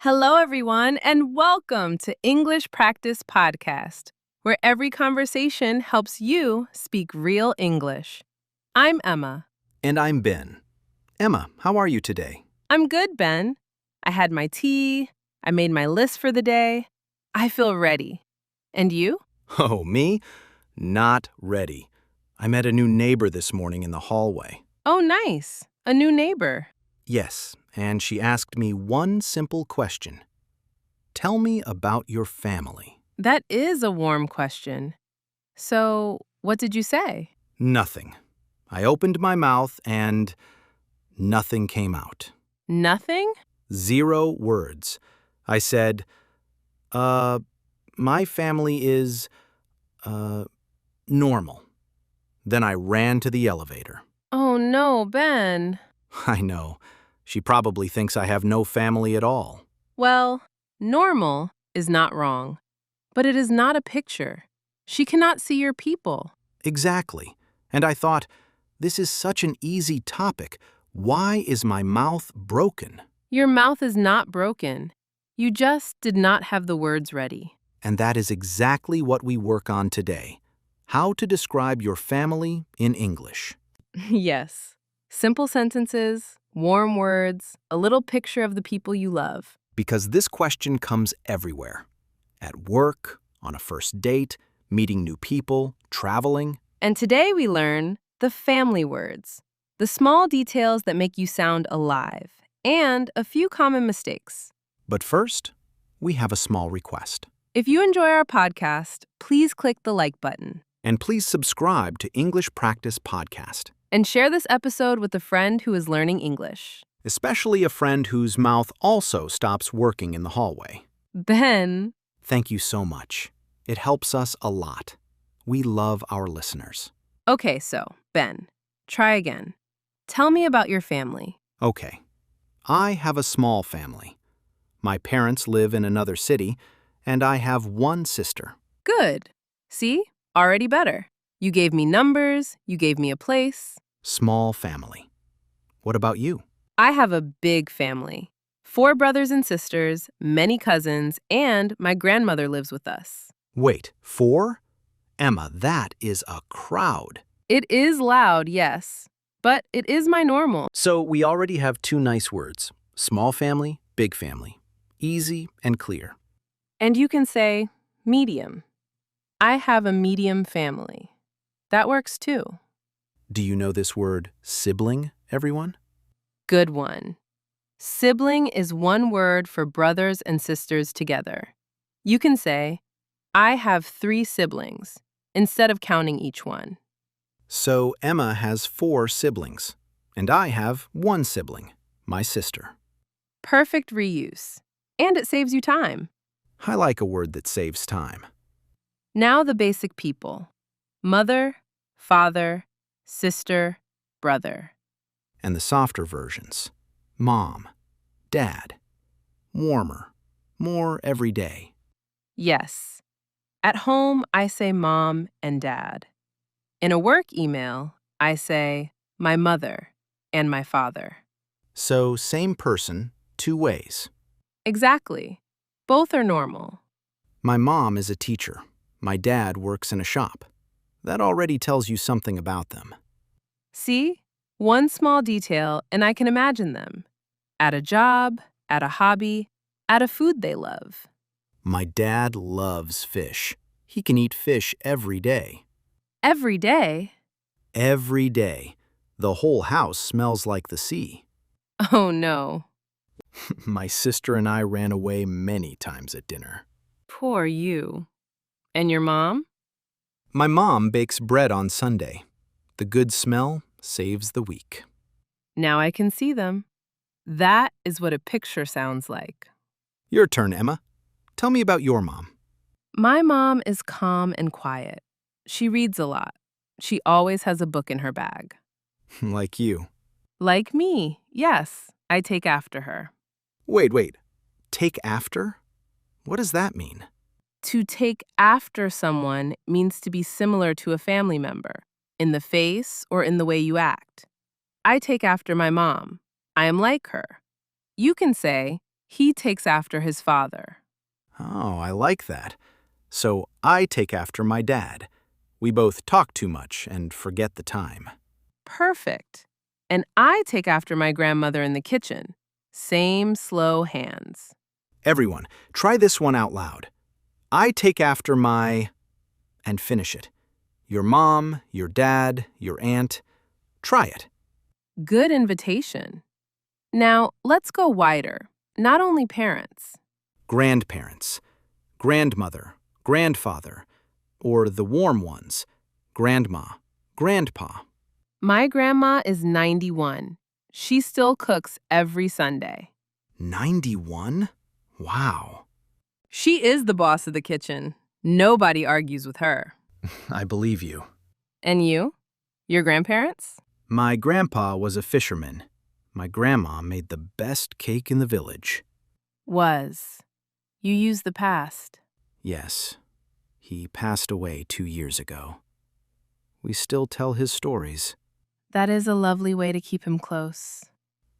Hello, everyone, and welcome to English Practice Podcast, where every conversation helps you speak real English. I'm Emma. And I'm Ben. Emma, how are you today? I'm good, Ben. I had my tea. I made my list for the day. I feel ready. And you? Oh, me? Not ready. I met a new neighbor this morning in the hallway. Oh, nice. A new neighbor. Yes, and she asked me one simple question. Tell me about your family. That is a warm question. So, what did you say? Nothing. I opened my mouth and nothing came out. Nothing? 0 words. I said, my family is, normal. Then I ran to the elevator. Oh, no, Ben. I know. She probably thinks I have no family at all. Well, normal is not wrong, but it is not a picture. She cannot see your people. Exactly. And I thought, this is such an easy topic. Why is my mouth broken? Your mouth is not broken. You just did not have the words ready. And that is exactly what we work on today. How to describe your family in English. Yes. Simple sentences, warm words, a little picture of the people you love. Because this question comes everywhere. At work, on a first date, meeting new people, traveling. And today we learn the family words, the small details that make you sound alive, and a few common mistakes. But first, we have a small request. If you enjoy our podcast, please click the like button. And please subscribe to English Practice Podcast. And share this episode with a friend who is learning English. Especially a friend whose mouth also stops working in the hallway. Ben. Thank you so much. It helps us a lot. We love our listeners. Okay, so, Ben, try again. Tell me about your family. Okay. I have a small family. My parents live in another city, and I have one sister. Good. See? Already better. You gave me numbers, you gave me a place. Small family. What about you? I have a big family. 4 brothers and sisters, many cousins, and my grandmother lives with us. Wait, 4? Emma, that is a crowd. It is loud, yes, but it is my normal. So we already have 2 nice words. Small family, big family. Easy and clear. And you can say medium. I have a medium family. That works too. Do you know this word sibling, everyone? Good one. Sibling is one word for brothers and sisters together. You can say, I have 3 siblings, instead of counting each one. So Emma has 4 siblings, and I have 1 sibling, my sister. Perfect reuse. And it saves you time. I like a word that saves time. Now the basic people. Mother, father, sister, brother. And the softer versions. Mom, dad, warmer, more every day. Yes. At home, I say mom and dad. In a work email, I say my mother and my father. So same person, 2 ways. Exactly. Both are normal. My mom is a teacher. My dad works in a shop. That already tells you something about them. See? One small detail, and I can imagine them. At a job, at a hobby, at a food they love. My dad loves fish. He can eat fish every day. Every day? Every day. The whole house smells like the sea. Oh, no. My sister and I ran away many times at dinner. Poor you. And your mom? My mom bakes bread on Sunday. The good smell saves the week. Now I can see them. That is what a picture sounds like. Your turn, Emma. Tell me about your mom. My mom is calm and quiet. She reads a lot. She always has a book in her bag. Like you. Like me, yes. I take after her. Wait. Take after? What does that mean? To take after someone means to be similar to a family member, in the face or in the way you act. I take after my mom. I am like her. You can say, He takes after his father. Oh, I like that. So I take after my dad. We both talk too much and forget the time. Perfect. And I take after my grandmother in the kitchen. Same slow hands. Everyone, try this one out loud. I take after my... and finish it. Your mom, your dad, your aunt. Try it. Good invitation. Now, let's go wider. Not only parents. Grandparents, grandmother, grandfather, or the warm ones, grandma, grandpa. My grandma is 91. She still cooks every Sunday. 91? Wow. She is the boss of the kitchen. Nobody argues with her. I believe you. And you? Your grandparents? My grandpa was a fisherman. My grandma made the best cake in the village. Was. You use the past. Yes, he passed away 2 years ago. We still tell his stories. That is a lovely way to keep him close.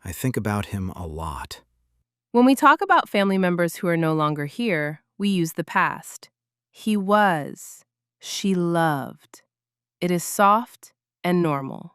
I think about him a lot. When we talk about family members who are no longer here, we use the past. He was. She loved. It is soft and normal.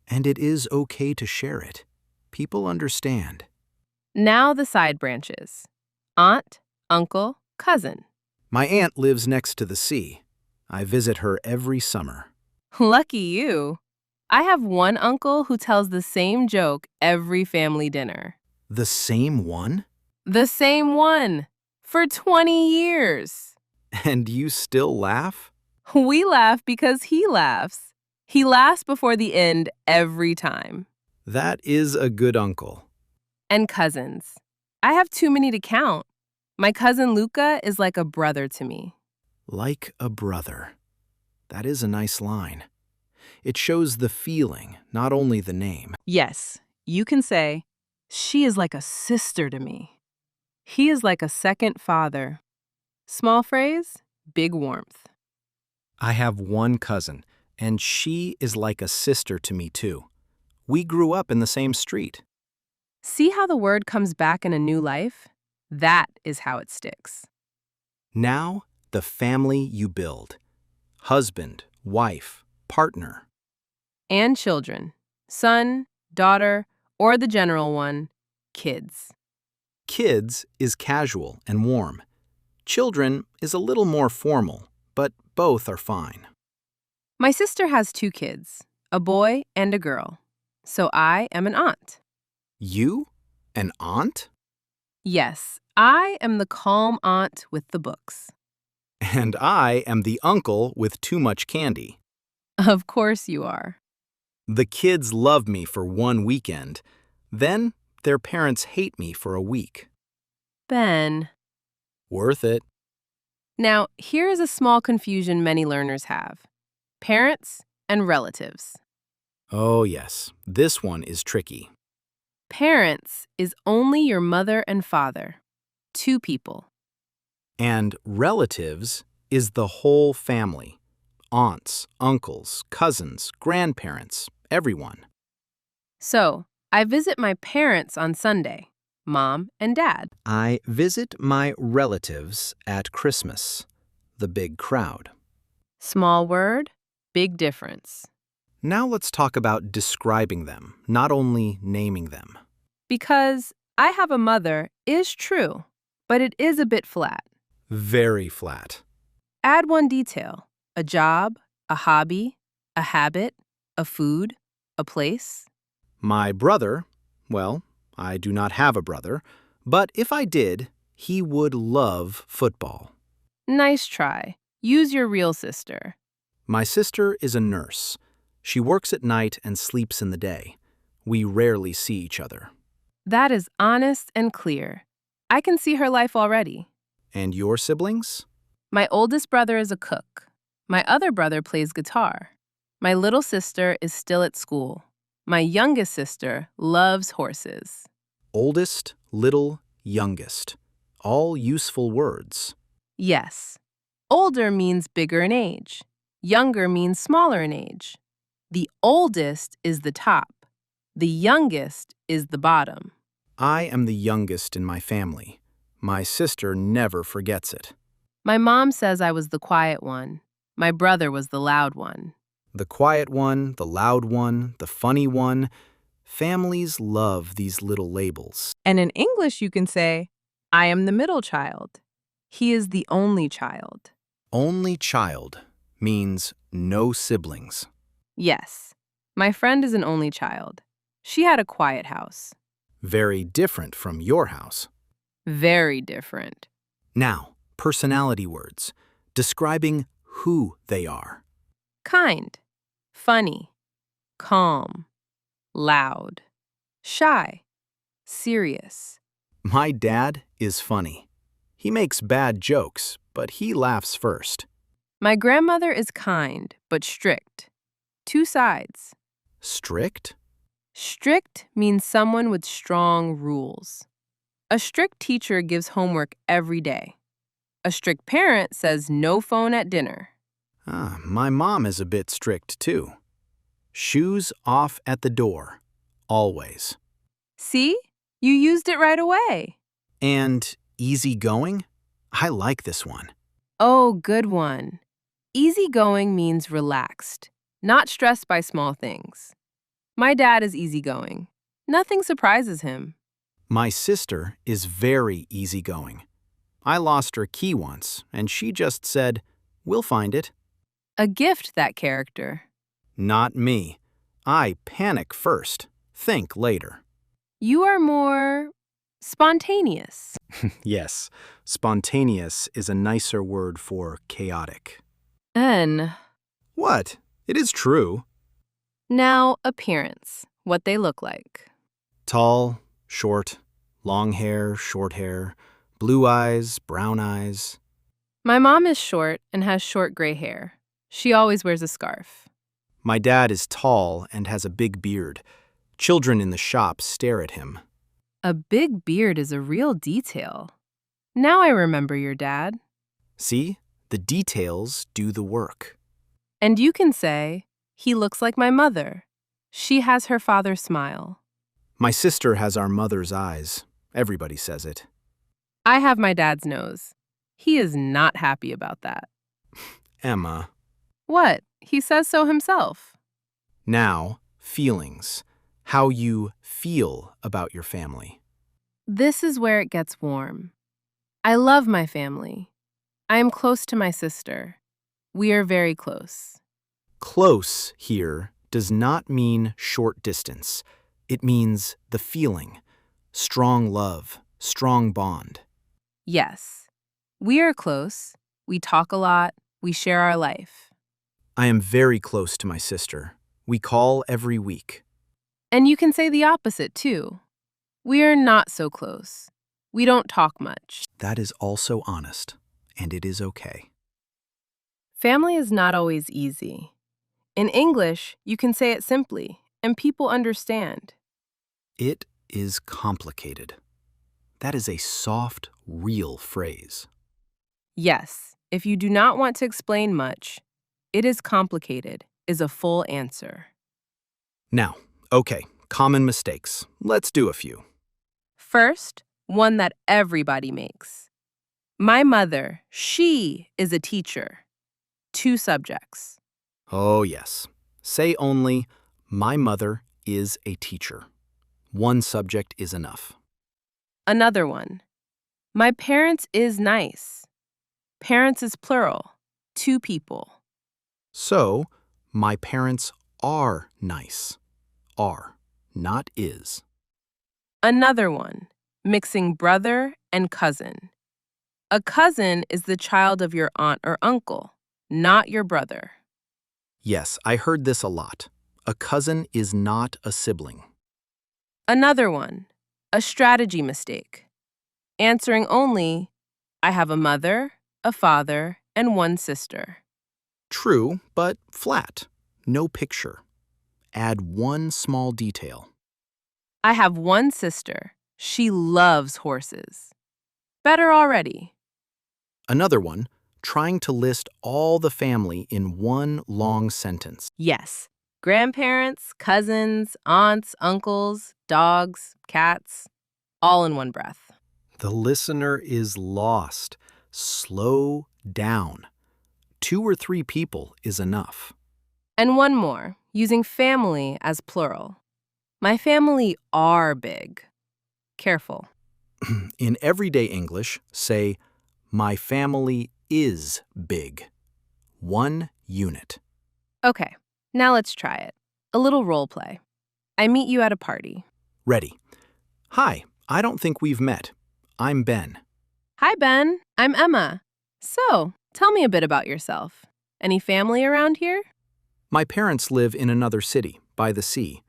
And it is okay to share it. People understand. Now the side branches. Aunt, uncle, cousin. My aunt lives next to the sea. I visit her every summer. Lucky you. I have one uncle who tells the same joke every family dinner. The same one? The same one. For 20 years. And you still laugh? We laugh because he laughs. He laughs before the end every time. That is a good uncle. And cousins. I have too many to count. My cousin Luca is like a brother to me. Like a brother. That is a nice line. It shows the feeling, not only the name. Yes, you can say, she is like a sister to me. He is like a second father. Small phrase, big warmth. I have one cousin, and she is like a sister to me too. We grew up in the same street. See how the word comes back in a new life? That is how it sticks. Now, the family you build. Husband, wife, partner. And children. Son, daughter, or the general one, kids. Kids is casual and warm. Children is a little more formal, but both are fine. My sister has 2 kids, a boy and a girl. So I am an aunt. You? An aunt? Yes, I am the calm aunt with the books. And I am the uncle with too much candy. Of course you are. The kids love me for one weekend. Then their parents hate me for a week. Ben. Worth it. Now, here is a small confusion many learners have. Parents and relatives. Oh yes, this one is tricky. Parents is only your mother and father. 2 people. And relatives is the whole family. Aunts, uncles, cousins, grandparents, everyone. So, I visit my parents on Sunday, mom and dad. I visit my relatives at Christmas. The big crowd. Small word, big difference. Now let's talk about describing them, not only naming them. Because I have a mother is true, but it is a bit flat. Very flat. Add one detail, a job, a hobby, a habit, a food, a place. My brother, well, I do not have a brother, but if I did, he would love football. Nice try. Use your real sister. My sister is a nurse. She works at night and sleeps in the day. We rarely see each other. That is honest and clear. I can see her life already. And your siblings? My oldest brother is a cook. My other brother plays guitar. My little sister is still at school. My youngest sister loves horses. Oldest, little, youngest. All useful words. Yes. Older means bigger in age. Younger means smaller in age. The oldest is the top. The youngest is the bottom. I am the youngest in my family. My sister never forgets it. My mom says I was the quiet one. My brother was the loud one. The quiet one, the loud one, the funny one. Families love these little labels. And in English, you can say, I am the middle child. He is the only child. Only child means no siblings. Yes, my friend is an only child. She had a quiet house. Very different from your house. Very different. Now, personality words, describing who they are. Kind, funny, calm, loud, shy, serious. My dad is funny. He makes bad jokes, but he laughs first. My grandmother is kind, but strict. Two sides. Strict? Strict means someone with strong rules. A strict teacher gives homework every day. A strict parent says no phone at dinner. My mom is a bit strict too. Shoes off at the door, always. See? You used it right away. And easygoing? I like this one. Oh, good one. Easygoing means relaxed, not stressed by small things. My dad is easygoing. Nothing surprises him. My sister is very easygoing. I lost her key once, and she just said, "We'll find it." A gift, that character. Not me. I panic first, think later. You are more spontaneous. Yes, spontaneous is a nicer word for chaotic. N. What? It is true. Now, appearance. What they look like. Tall, short, long hair, short hair, blue eyes, brown eyes. My mom is short and has short gray hair. She always wears a scarf. My dad is tall and has a big beard. Children in the shop stare at him. A big beard is a real detail. Now I remember your dad. See? The details do the work. And you can say, he looks like my mother. She has her father's smile. My sister has our mother's eyes. Everybody says it. I have my dad's nose. He is not happy about that. Emma. What? He says so himself. Now, feelings. How you feel about your family. This is where it gets warm. I love my family. I am close to my sister. We are very close. Close here does not mean short distance. It means the feeling, strong love, strong bond. Yes, we are close. We talk a lot. We share our life. I am very close to my sister. We call every week. And you can say the opposite, too. We are not so close. We don't talk much. That is also honest, and it is okay. Family is not always easy. In English, you can say it simply, and people understand. It is complicated. That is a soft, real phrase. Yes, if you do not want to explain much, it is complicated is a full answer. Now, okay, common mistakes. Let's do a few. First, one that everybody makes. My mother, she is a teacher. Two subjects. Oh, yes. Say only, my mother is a teacher. One subject is enough. Another one. My parents is nice. Parents is plural. Two people. So, my parents are nice. Are, not is. Another one. Mixing brother and cousin. A cousin is the child of your aunt or uncle, not your brother. Yes, I heard this a lot. A cousin is not a sibling. Another one. A strategy mistake. Answering only, I have a mother, a father, and one sister. True, but flat. No picture. Add one small detail. I have one sister. She loves horses. Better already. Another one, trying to list all the family in one long sentence. Yes. Grandparents, cousins, aunts, uncles, dogs, cats. all in one breath. The listener is lost. Slow down. 2 or 3 people is enough. And one more, using family as plural. My family are big. Careful. In everyday English, say, my family is big. 1 unit. Okay, now let's try it. A little role play. I meet you at a party. Ready. Hi, I don't think we've met. I'm Ben. Hi, Ben. I'm Emma. So, tell me a bit about yourself. Any family around here? My parents live in another city, by the sea.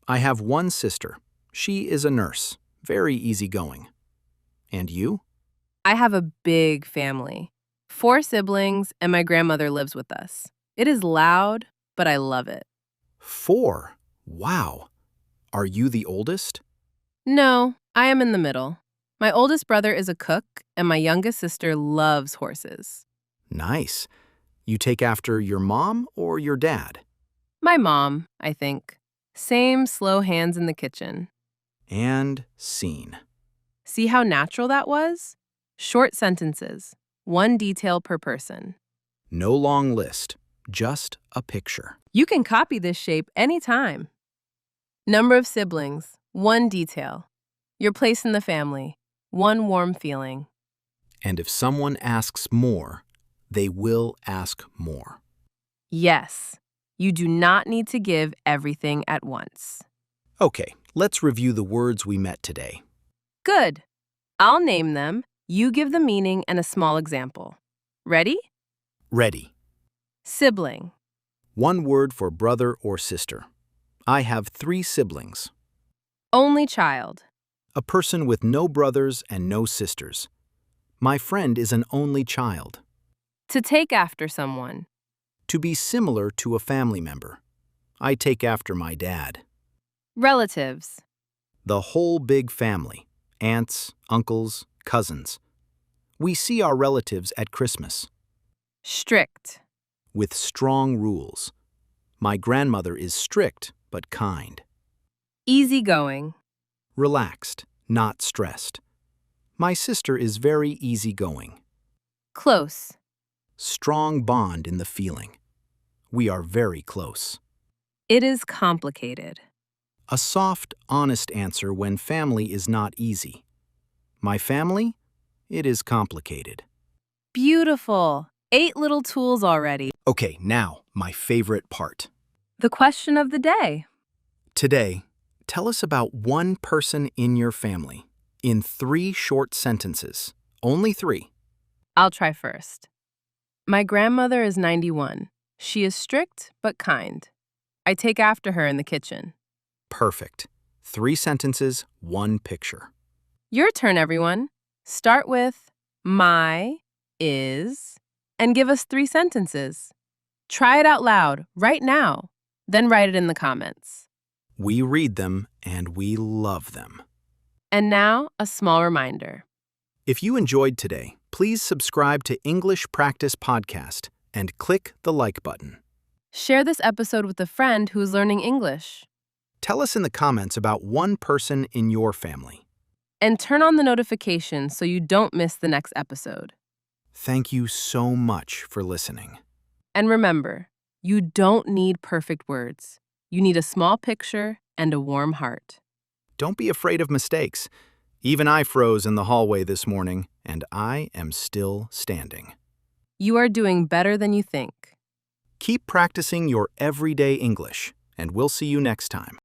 I have 1 sister. She is a nurse, very easygoing. And you? I have a big family. 4 siblings, and my grandmother lives with us. It is loud, but I love it. 4. Wow. Are you the oldest? No, I am in the middle. My oldest brother is a cook, and my youngest sister loves horses. Nice. You take after your mom or your dad? My mom, I think. Same slow hands in the kitchen. And scene. See how natural that was? Short sentences, 1 detail per person. No long list, just a picture. You can copy this shape anytime. Number of siblings, 1 detail. Your place in the family, 1 warm feeling. And if someone asks more, they will ask more. Yes, you do not need to give everything at once. Okay, let's review the words we met today. Good. I'll name them. You give the meaning and a small example. Ready? Ready. Sibling. 1 word for brother or sister. I have 3 siblings. Only child. A person with no brothers and no sisters. My friend is an only child. To take after someone. To be similar to a family member. I take after my dad. Relatives. The whole big family. Aunts, uncles, cousins. We see our relatives at Christmas. Strict. With strong rules. My grandmother is strict but kind. Easygoing. Relaxed, not stressed. My sister is very easygoing. Close. Strong bond in the feeling. We are very close. It is complicated. A soft, honest answer when family is not easy. My family? It is complicated. Beautiful. 8 little tools already. Okay, now, my favorite part. The question of the day. Today, tell us about 1 person in your family in 3 short sentences. Only 3. I'll try first. My grandmother is 91. She is strict but kind. I take after her in the kitchen. Perfect. 3 sentences, 1 picture. Your turn, everyone. Start with my, is, and give us 3 sentences. Try it out loud right now, then write it in the comments. We read them and we love them. And now, a small reminder. If you enjoyed today, please subscribe to English Practice Podcast and click the like button. Share this episode with a friend who is learning English. Tell us in the comments about 1 person in your family. And turn on the notifications so you don't miss the next episode. Thank you so much for listening. And remember, you don't need perfect words. You need a small picture and a warm heart. Don't be afraid of mistakes. Even I froze in the hallway this morning, and I am still standing. You are doing better than you think. Keep practicing your everyday English, and we'll see you next time.